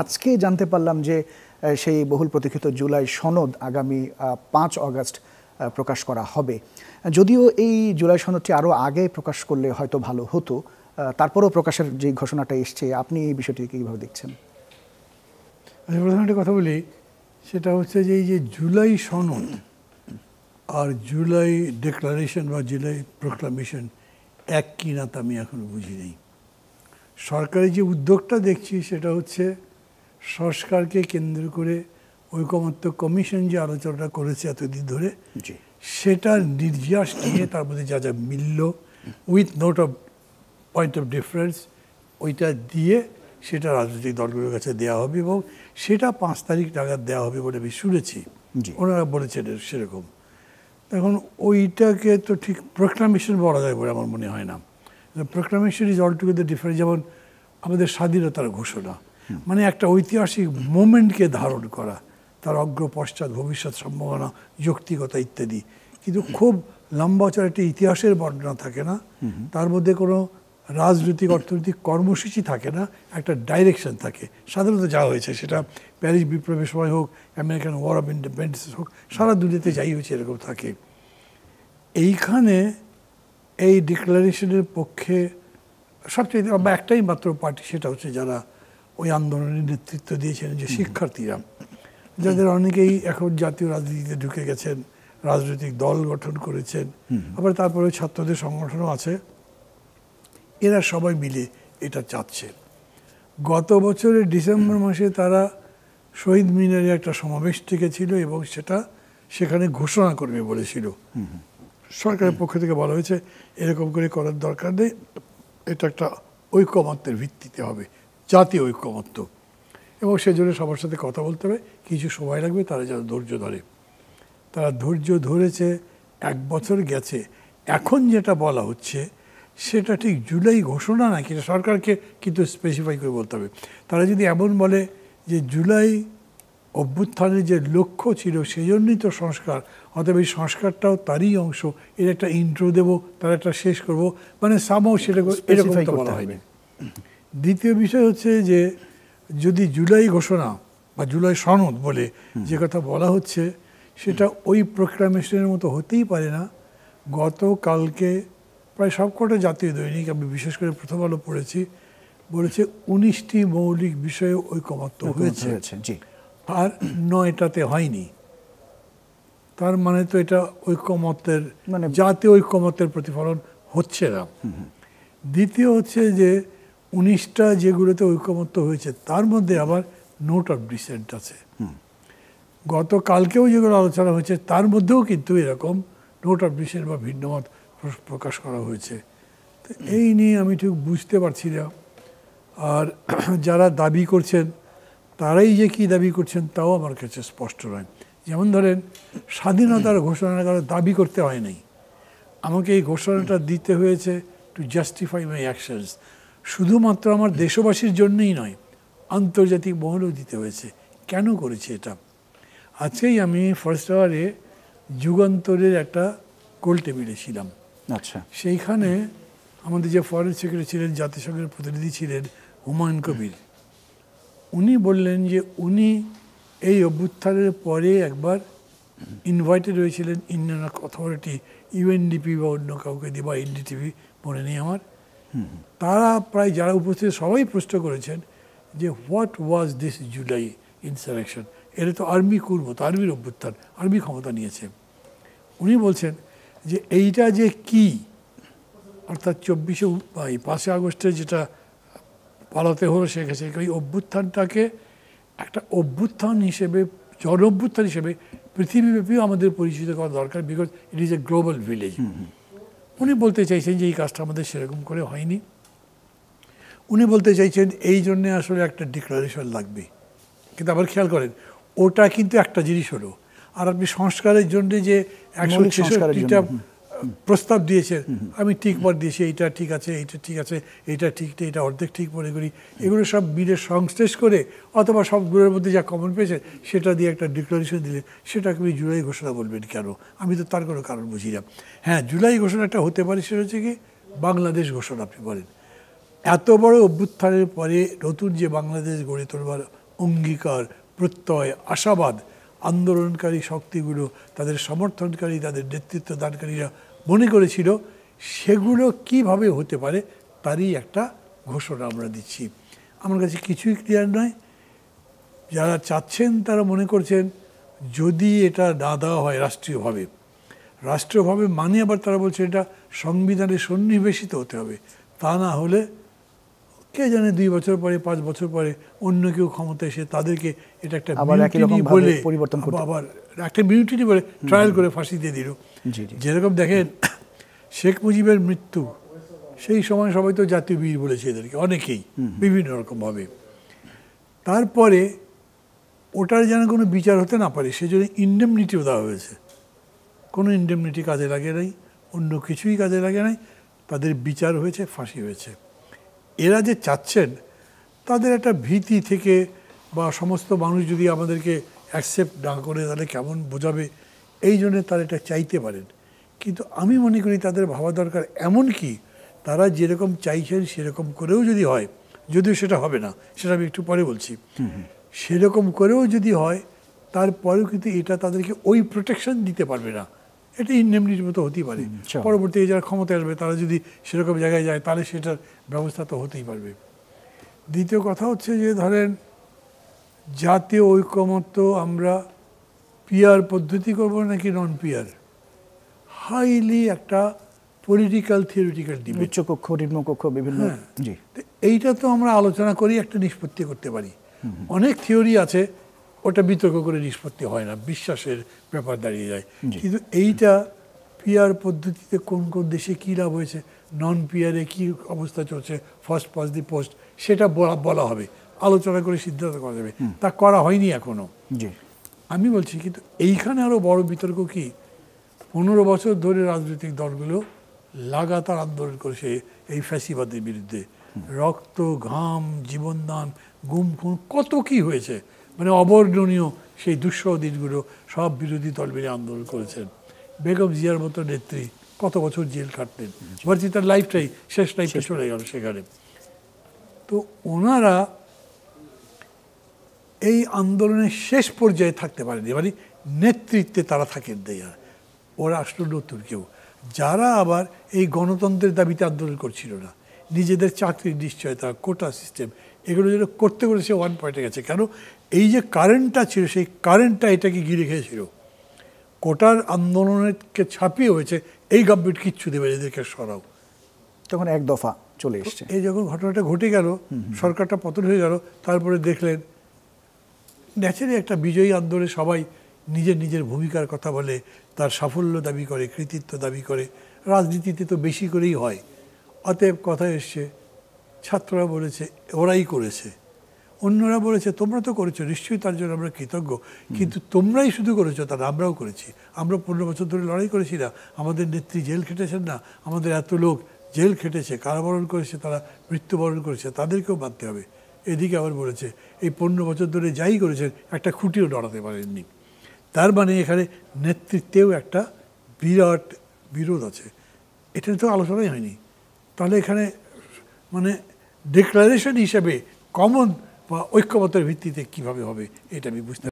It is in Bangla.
আজকে জানতে পারলাম যে সেই বহুল প্রতীক্ষিত জুলাই সনদ আগামী ৫ আগস্ট প্রকাশ করা হবে। যদিও এই জুলাই সনদটি আরও আগে প্রকাশ করলে হয়তো ভালো হতো, তারপরেও প্রকাশের যে ঘোষণাটা এসছে, আপনি এই বিষয়টি কীভাবে দেখছেন? প্রথমে একটা কথা বলি, সেটা হচ্ছে যে এই যে জুলাই সনদ আর জুলাই ডিক্লারেশন বা জুলাই প্রোক্লামেশন এক কিনা তা আমি এখনো বুঝি নেই। সরকারি যে উদ্যোগটা দেখছি সেটা হচ্ছে সংস্কারকে কেন্দ্র করে ঐকমত্য কমিশন যে আলোচনাটা করেছে এতদিন ধরে, সেটা নির্যাস নিয়ে তার মধ্যে যা যা মিলল with note of point of difference, ওইটা দিয়ে সেটা রাজনৈতিক দলগুলোর কাছে দেওয়া হবে এবং সেটা ৫ তারিখ নাগাদ দেওয়া হবে বলে আমি শুনেছি। ওনারা বলেছেন সেরকম। এখন ওইটাকে তো ঠিক প্রোক্লামেশন বলা যায় বলে আমার মনে হয় না। Proclamation is altogether different. যেমন আমাদের স্বাধীনতার ঘোষণা, মানে একটা ঐতিহাসিক মোমেন্টকে ধারণ করা, তার অগ্র পশ্চাৎ ভবিষ্যৎ সম্ভাবনা, যৌক্তিকতা ইত্যাদি। কিন্তু খুব লম্বা চড়া একটা ইতিহাসের বর্ণনা থাকে না, তার মধ্যে কোনো রাজনৈতিক অর্থনৈতিক কর্মসূচি থাকে না, একটা ডাইরেকশন থাকে। সাধারণত যা হয়েছে সেটা প্যারিস বিপ্লবের সময় হোক, আমেরিকান ওয়ার অফ ইন্ডিপেন্ডেন্স হোক, সারা দুনিয়াতে যাই হয়েছে এরকম থাকে। এইখানে এই ডিক্লারেশনের পক্ষে সবচেয়ে বা একটাই মাত্র পার্টি, সেটা হচ্ছে যারা ওই আন্দোলনের নেতৃত্ব দিয়েছেন, যে শিক্ষার্থীরা, যাদের অনেকেই এখন জাতীয় রাজনীতিতে ঢুকে গেছেন, রাজনৈতিক দল গঠন করেছেন, আবার তারপরে ছাত্রদের সংগঠনও আছে। এরা সবাই মিলে এটা চাচ্ছে। গত বছরের ডিসেম্বর মাসে তারা শহীদ মিনারে একটা সমাবেশ ডেকেছিল এবং সেখানে ঘোষণা করবে বলেছিল। সরকারের পক্ষ থেকে বলা হয়েছে এরকম করে করার দরকার নেই, এটা একটা ঐকমত্যের ভিত্তিতে হবে, জাতীয় ঐকমত্য, এবং সেজন্য সবার সাথে কথা বলতে হবে, কিছু সময় লাগবে, তারা যেন ধৈর্য ধরে। তারা ধৈর্য ধরেছে, 1 বছর গেছে। এখন যেটা বলা হচ্ছে সেটা ঠিক জুলাই ঘোষণা না, কিন্তু সরকারকে কিন্তু স্পেসিফাই করে বলতে হবে। তারা যদি এমন বলে যে জুলাই অভ্যুত্থানের যে লক্ষ্য ছিল সেই জন্যই তো সংস্কার, অতএব এই সংস্কারটাও তারই অংশ, এর একটা ইন্ট্রো দেবো, তার একটা শেষ করবো, মানে সামও সেটা এরকম তো বলা হয়নি। দ্বিতীয় বিষয় হচ্ছে যে যদি জুলাই ঘোষণা বা জুলাই সনদ বলে যে কথা বলা হচ্ছে, সেটা ওই প্রোক্লামেশনের মতো হতেই পারে না। গতকালকে প্রায় সবকটা জাতীয় দৈনিক, আমি বিশেষ করে প্রথম আলো পড়েছি, বলেছে 19টি মৌলিক বিষয়ে ঐকমত্য হয়েছে, আর 9টাতে হয়নি। তার মানে তো এটা ঐকমত্যের, মানে জাতীয় ঐকমত্যের প্রতিফলন হচ্ছে না। দ্বিতীয় হচ্ছে যে 19টা যেগুলোতে ঐকমত্য হয়েছে তার মধ্যে আবার নোট অফ ডিসেন্ট আছে। গতকালকেও যেগুলো আলোচনা হয়েছে তার মধ্যেও কিন্তু এরকম নোট অফ ডিসেন্ট বা ভিন্নমত প্রকাশ করা হয়েছে। তো এই নিয়ে আমি ঠিক বুঝতে পারছি না। আর যারা দাবি করছেন তারাই যে কী দাবি করছেন তাও আমার কাছে স্পষ্ট নয়। যেমন ধরেন, স্বাধীনতার ঘোষণা কারো দাবি করতে হয় নাই, আমাকে এই ঘোষণাটা দিতে হয়েছে টু জাস্টিফাই মাই অ্যাকশনস। শুধুমাত্র আমার দেশবাসীর জন্যই নয়, আন্তর্জাতিক মহলেও দিতে হয়েছে। কেন করেছে এটা? আজকেই আমি ফার্স্ট আওয়ারে যুগান্তরের একটা গোল টেবিলে ছিলাম। আচ্ছা, সেইখানে আমাদের যে ফরেন সেক্রেটারি ছিলেন, জাতিসংঘের প্রতিনিধি ছিলেন হুমায়ুন কবির, উনি বললেন যে উনি এই অভ্যুত্থানের পরে একবার ইনভাইটেড হয়েছিলেন ইন্ডিয়ান অথরিটি, ইউএনডিপি বা অন্য কাউকে দিয়ে, বা এনডিটিভি মনে নেই আমার। তারা প্রায় যারা উপস্থিত সবাই প্রশ্ন করেছেন যে what was this July insurrection? এটা তো আর্মি কুর মতো, আর্মির অভ্যুত্থান, আর্মি ক্ষমতা নিয়েছে। উনি বলছেন যে এইটা যে কি, অর্থাৎ 5 আগস্টে যেটা পালাতে হলো শেখ হাসিনাকে, ওই অভ্যুত্থানটাকে একটা অভ্যুত্থান হিসেবে, জন অভ্যুত্থান হিসেবে পৃথিবীব্যাপীও আমাদের পরিচিত করা দরকার, because it is a global village. উনি বলতে চাইছেন যে এই কাজটা আমাদের সেরকম করে হয়নি। উনি বলতে চাইছেন এই জন্যে আসলে একটা ডিক্লারেশন লাগবে। কিন্তু আবার খেয়াল করেন, ওটা কিন্তু একটা জিনিস হলো, আর আপনি সংস্কারের জন্য যে 166টা প্রস্তাব দিয়েছেন, আমি টিকমার্ক দিয়েছি, এইটা ঠিক আছে, এইটা ঠিক আছে, এইটা ঠিক নেই, এটা অর্ধেক ঠিক মনে করি, এগুলো সব মিলে সংশ্লেষ করে অথবা সবগুলোর মধ্যে যা কমন পেয়েছে সেটা দিয়ে একটা ডিক্লারেশন দিলে সেটাকে আপনি জুলাই ঘোষণা বলবেন কেন? আমি তো তার কোনো কারণ বুঝি না। হ্যাঁ, জুলাই ঘোষণাটা হতে পারে, সেটা হচ্ছে কি বাংলাদেশ ঘোষণা আপনি বলেন। এত বড় অভ্যুত্থানের পরে নতুন যে বাংলাদেশ গড়ে তোলবার অঙ্গীকার, প্রত্যয়, আশাবাদ আন্দোলনকারী শক্তিগুলো, তাদের সমর্থনকারী, তাদের নেতৃত্ব দানকারীরা মনে করেছিল, সেগুলো কিভাবে হতে পারে তারই একটা ঘোষণা আমরা দিচ্ছি। আমার কাছে কিছুই ক্লিয়ার নয়। যারা চাচ্ছেন তারা মনে করছেন যদি এটা না দেওয়া হয় রাষ্ট্রীয়ভাবে মানে আবার তারা বলছে এটা সংবিধানে সন্নিবেশিত হতে হবে, তা না হলে কে জানে 2 বছর পরে 5 বছর পরে অন্য কেউ ক্ষমতা এসে তাদেরকে এটা একটা মিউটিনি বলে আবার একটা মিউটিনি বলে ট্রায়াল করে ফাঁসি দিয়ে দিল। যেরকম দেখেন শেখ মুজিবের মৃত্যু, সেই সময় সবাই তো জাতীয় বীর বলেছে এদেরকে, অনেকেই বিভিন্ন রকমভাবে। তারপরে ওটার যেন কোনো বিচার হতে না পারে সেজন্য ইন্ডেমনিটিও দেওয়া হয়েছে। কোনো ইন্ডেমনিটি কাজে লাগে নাই, অন্য কিছুই কাজে লাগে নাই, তাদের বিচার হয়েছে, ফাঁসি হয়েছে। এরা যে চাচ্ছেন তাদের একটা ভীতি থেকে, বা সমস্ত মানুষ যদি আমাদেরকে অ্যাকসেপ্ট না করে তাহলে কেমন বোঝাবে, এই জন্য তারা এটা চাইতে পারেন। কিন্তু আমি মনে করি তাদের ভাবা দরকার, এমন কি তারা যেরকম চাইছেন সেরকম করেও যদি হয়, যদিও সেটা হবে না, সেটা আমি একটু পরে বলছি, সেরকম করেও যদি হয় তারপরেও কিন্তু এটা তাদেরকে ওই প্রোটেকশন দিতে পারবে না। এটা ইনডেমনিটির মতো হতেই পারে। পরবর্তীতে যারা ক্ষমতায় আসবে তারা যদি সেরকম জায়গায় যায় তাহলে সেটার ব্যবস্থা তো হতেই পারবে। দ্বিতীয় কথা হচ্ছে যে ধরেন জাতীয় ঐকমত্য আমরা পিআর পদ্ধতি করব নাকি নন পিআর, হাইলি একটা পলিটিক্যাল থিওরিটিক্যাল ডিবেট, উচ্চকক্ষ নিম্নকক্ষ বিভিন্ন। এইটা তো আমরা আলোচনা করি একটা নিষ্পত্তি করতে পারি। অনেক থিওরি আছে ওটা বিতর্ক করে নিষ্পত্তি হয় না, বিশ্বাসের ব্যাপার দাঁড়িয়ে যায়। কিন্তু এইটা পিআর পদ্ধতিতে কোন কোন দেশে কী লাভ হয়েছে, নন পিআরে কী অবস্থা চলছে, ফার্স্ট পাস্ট দি পোস্ট, সেটা বলা হবে, আলোচনা করে সিদ্ধান্ত করা যাবে। তা করা হয়নি এখনো। আমি বলছি কিন্তু এইখানে আরও বড় বিতর্ক কি, 15 বছর ধরে রাজনৈতিক দলগুলো লাগাতার আন্দোলন করেছে এই ফ্যাসিবাদের বিরুদ্ধে, রক্ত, ঘাম, জীবনদান, গুম খুন, কত কি হয়েছে, মানে অবর্ণনীয় সেই দুঃসহ দিনগুলো সব বিরোধী দল মিলে আন্দোলন করেছেন। বেগম জিয়ার মতো নেত্রী কত বছর জেল খাটলেন, ভারতী তার লাইফটাই শেষ লাইফে চলে গেল সেখানে। তো ওনারা এই আন্দোলনের শেষ পর্যায়ে থাকতে পারেনি, মানে নেতৃত্বে তারা থাকেন দেয়া, ওরা আসলে নতুন কেউ, যারা আবার এই গণতন্ত্রের দাবিতে আন্দোলন করছিল না, নিজেদের চাকরির নিশ্চয়তা, কোটা সিস্টেম, এগুলো যেন করতে করে সে ওয়ান পয়েন্টে গেছে। কেন, এই যে কারেন্টটা ছিল সেই কারেন্টটা এটাকে ঘিরে খেয়েছিল। কোটার আন্দোলনকে ছাপিয়ে হয়েছে এই গভর্নমেন্ট কিচ্ছু দেবে এদেরকে সরাও, তখন এক দফা চলে এসছে। এই যখন ঘটনাটা ঘটে গেল, সরকারটা পতন হয়ে গেল, তারপরে দেখলেন ন্যাচারালি একটা বিজয়ী আন্দোলনে সবাই নিজের নিজের ভূমিকার কথা বলে, তার সাফল্য দাবি করে, কৃতিত্ব দাবি করে, রাজনীতিতে তো বেশি করেই হয়। অতএব কথা এসছে, ছাত্ররা বলেছে ওরাই করেছে, অন্যরা বলেছে তোমরা তো করেছো, নিশ্চয়ই তার জন্য আমরা কৃতজ্ঞ, কিন্তু তোমরাই শুধু করেছো তা না, আমরাও করেছি, আমরা 15 বছর ধরে লড়াই করেছি না, আমাদের নেত্রী জেল খেটেছেন না, আমাদের এত লোক জেল খেটেছে, কারাবরণ করেছে, তারা মৃত্যুবরণ করেছে, তাদেরকেও মানতে হবে। এদিকে আবার বলেছে এই 15 বছর ধরে যাই করেছেন একটা খুঁটিও নড়াতে পারেননি। তার মানে এখানে নেতৃত্বেও একটা বিরাট বিরোধ আছে, এটা তো আলোচনাই হয়নি। তাহলে এখানে মানে ডিক্লারেশন হিসেবে কমন বা ঐক্যমতের ভিত্তিতে কিভাবে হবে এটা আমি বুঝতে